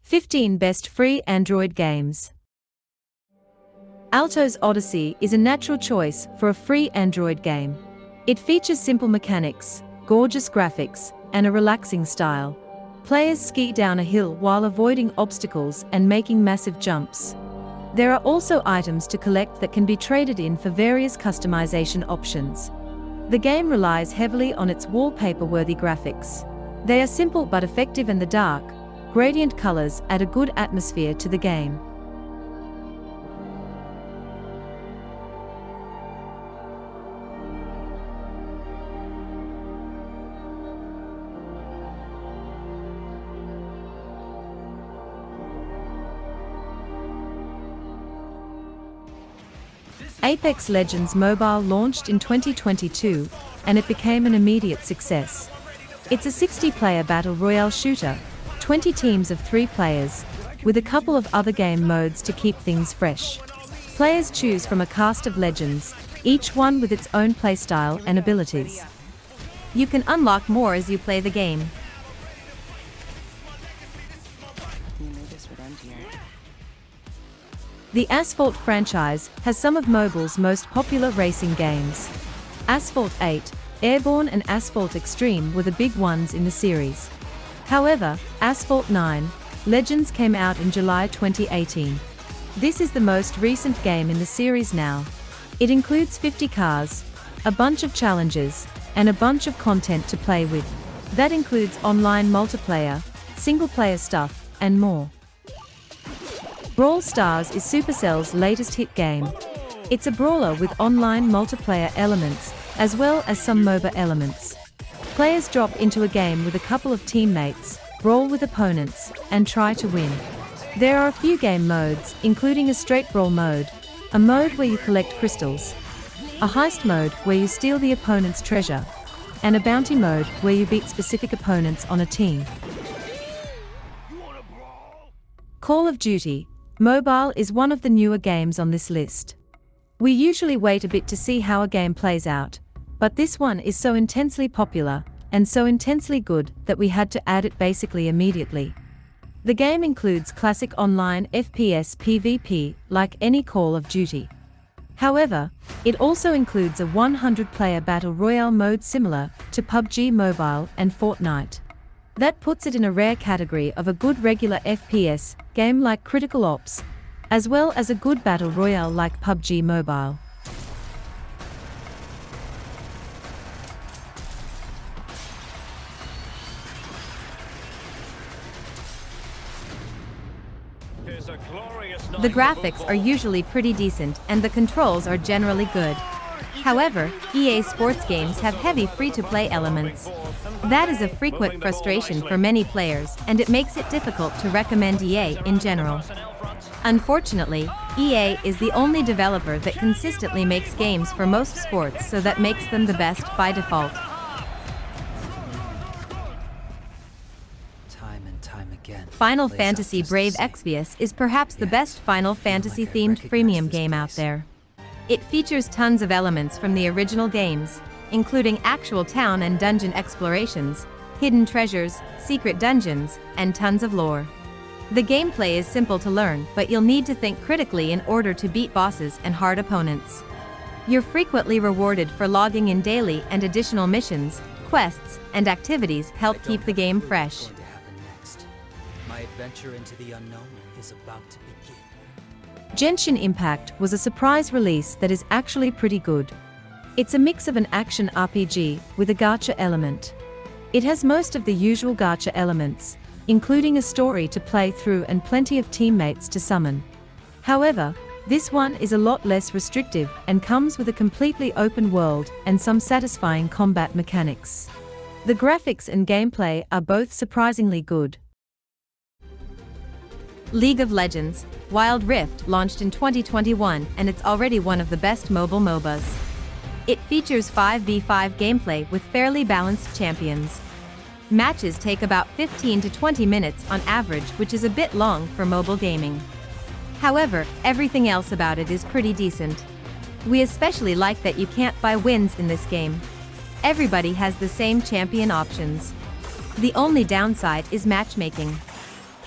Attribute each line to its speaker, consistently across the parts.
Speaker 1: 15 Best Free Android Games. Alto's Odyssey is a natural choice for a free Android game. It features simple mechanics, gorgeous graphics, and a relaxing style. Players ski down a hill while avoiding obstacles and making massive jumps. There are also items to collect that can be traded in for various customization options. The game relies heavily on its wallpaper-worthy graphics. They are simple but effective, and the dark, gradient colors add a good atmosphere to the game. Apex Legends Mobile launched in 2022, and it became an immediate success. It's a 60-player battle royale shooter, 20 teams of 3 players, with a couple of other game modes to keep things fresh. Players choose from a cast of legends, each one with its own playstyle and abilities. You can unlock more as you play the game. The Asphalt franchise has some of mobile's most popular racing games. Asphalt 8, Airborne and Asphalt Extreme were the big ones in the series. However, Asphalt 9, Legends came out in July 2018. This is the most recent game in the series now. It includes 50 cars, a bunch of challenges, and a bunch of content to play with. That includes online multiplayer, single-player stuff, and more. Brawl Stars is Supercell's latest hit game. It's a brawler with online multiplayer elements, as well as some MOBA elements. Players drop into a game with a couple of teammates, brawl with opponents, and try to win. There are a few game modes, including a straight brawl mode, a mode where you collect crystals, a heist mode where you steal the opponent's treasure, and a bounty mode where you beat specific opponents on a team. Call of Duty Mobile is one of the newer games on this list. We usually wait a bit to see how a game plays out, but this one is so intensely popular, and so intensely good, that we had to add it basically immediately. The game includes classic online FPS PvP like any Call of Duty. However, it also includes a 100-player battle royale mode similar to PUBG Mobile and Fortnite. That puts it in a rare category of a good regular FPS game like Critical Ops, as well as a good battle royale like PUBG Mobile. The graphics are usually pretty decent and the controls are generally good. However, EA Sports games have heavy free-to-play elements. That is a frequent frustration for many players, and it makes it difficult to recommend EA in general. Unfortunately, EA is the only developer that consistently makes games for most sports, so that makes them the best by default. Final Fantasy Brave Exvius is perhaps the best Final Fantasy-themed freemium game out there. It features tons of elements from the original games, including actual town and dungeon explorations, hidden treasures, secret dungeons, and tons of lore. The gameplay is simple to learn, but you'll need to think critically in order to beat bosses and hard opponents. You're frequently rewarded for logging in daily, and additional missions, quests, and activities help keep the game fresh.
Speaker 2: My adventure into the unknown is about to begin.
Speaker 1: Genshin Impact was a surprise release that is actually pretty good. It's a mix of an action RPG with a gacha element. It has most of the usual gacha elements, including a story to play through and plenty of teammates to summon. However, this one is a lot less restrictive and comes with a completely open world and some satisfying combat mechanics. The graphics and gameplay are both surprisingly good. League of Legends Wild Rift launched in 2021, and it's already one of the best mobile MOBAs. It features 5v5 gameplay with fairly balanced champions. Matches take about 15 to 20 minutes on average, which is a bit long for mobile gaming. However, everything else about it is pretty decent. We especially like that you can't buy wins in this game. Everybody has the same champion options. The only downside is matchmaking.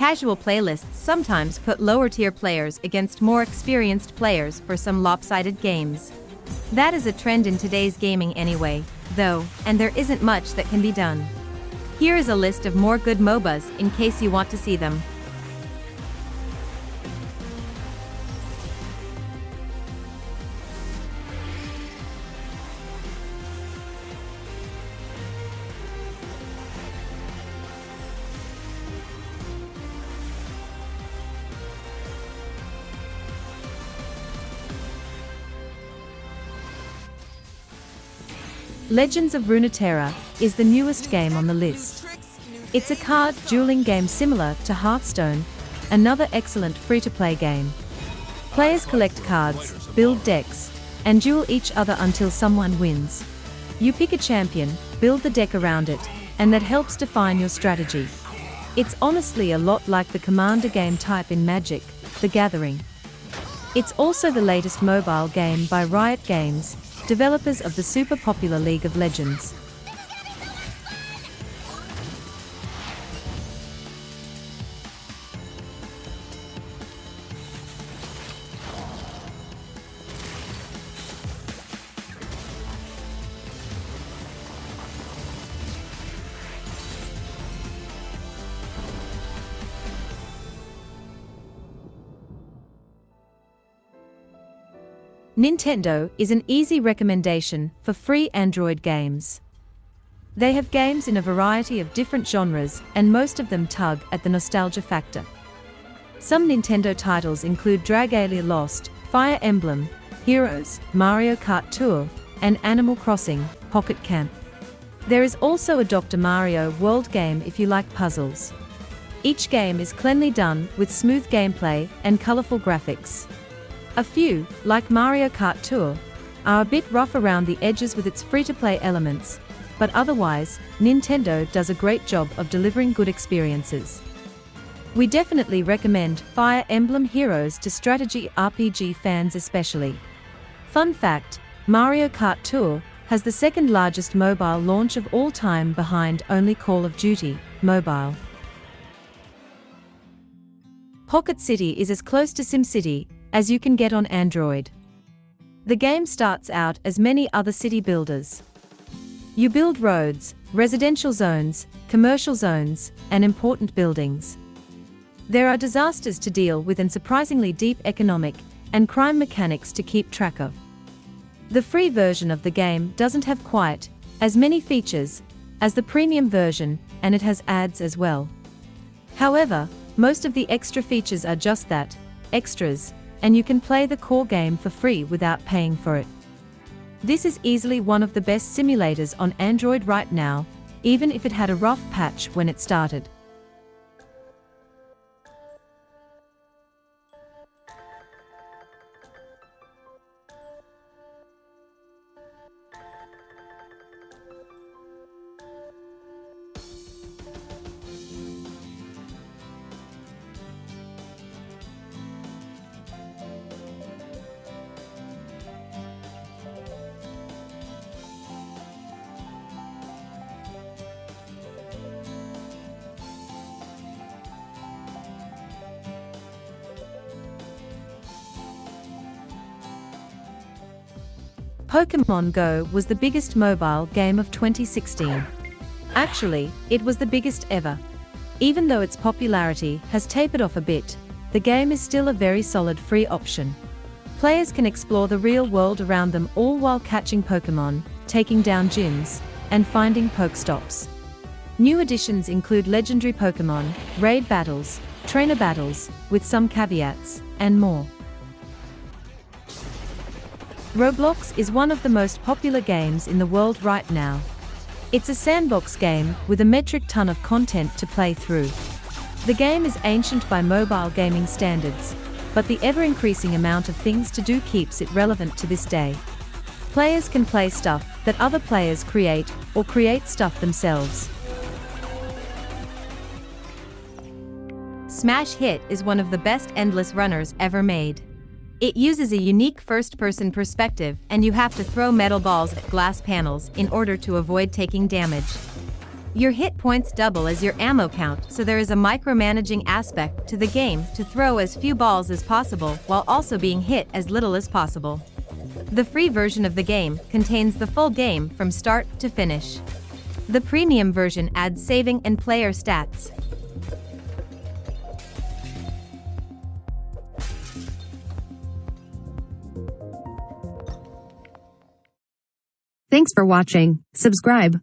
Speaker 1: Casual playlists sometimes put lower-tier players against more experienced players for some lopsided games. That is a trend in today's gaming anyway, though, and there isn't much that can be done. Here is a list of more good MOBAs in case you want to see them. Legends of Runeterra is the newest game on the list. It's a card dueling game similar to Hearthstone, another excellent free-to-play game. Players collect cards, build decks, and duel each other until someone wins. You pick a champion, build the deck around it, and that helps define your strategy. It's honestly a lot like the commander game type in Magic: The Gathering. It's also the latest mobile game by Riot Games, developers of the super popular League of Legends. Nintendo is an easy recommendation for free Android games. They have games in a variety of different genres, and most of them tug at the nostalgia factor. Some Nintendo titles include Dragalia Lost, Fire Emblem, Heroes, Mario Kart Tour, and Animal Crossing: Pocket Camp. There is also a Dr. Mario World game if you like puzzles. Each game is cleanly done with smooth gameplay and colorful graphics. A few, like Mario Kart Tour, are a bit rough around the edges with its free-to-play elements, but otherwise, Nintendo does a great job of delivering good experiences. We definitely recommend Fire Emblem Heroes to strategy RPG fans especially. Fun fact, Mario Kart Tour has the second largest mobile launch of all time behind only Call of Duty Mobile. Pocket City is as close to SimCity as you can get on Android. The game starts out as many other city builders. You build roads, residential zones, commercial zones, and important buildings. There are disasters to deal with and surprisingly deep economic and crime mechanics to keep track of. The free version of the game doesn't have quite as many features as the premium version, and it has ads as well. However, most of the extra features are just that, extras, and you can play the core game for free without paying for it. This is easily one of the best simulators on Android right now, even if it had a rough patch when it started. Pokémon Go was the biggest mobile game of 2016. Actually, it was the biggest ever. Even though its popularity has tapered off a bit, the game is still a very solid free option. Players can explore the real world around them all while catching Pokémon, taking down gyms, and finding Pokestops. New additions include legendary Pokémon, raid battles, trainer battles, with some caveats, and more. Roblox is one of the most popular games in the world right now. It's a sandbox game with a metric ton of content to play through. The game is ancient by mobile gaming standards, but the ever-increasing amount of things to do keeps it relevant to this day. Players can play stuff that other players create, or create stuff themselves. Smash Hit is one of the best endless runners ever made. It uses a unique first-person perspective, and you have to throw metal balls at glass panels in order to avoid taking damage. Your hit points double as your ammo count, so there is a micromanaging aspect to the game to throw as few balls as possible while also being hit as little as possible. The free version of the game contains the full game from start to finish. The premium version adds saving and player stats.
Speaker 3: Thanks for watching. Subscribe.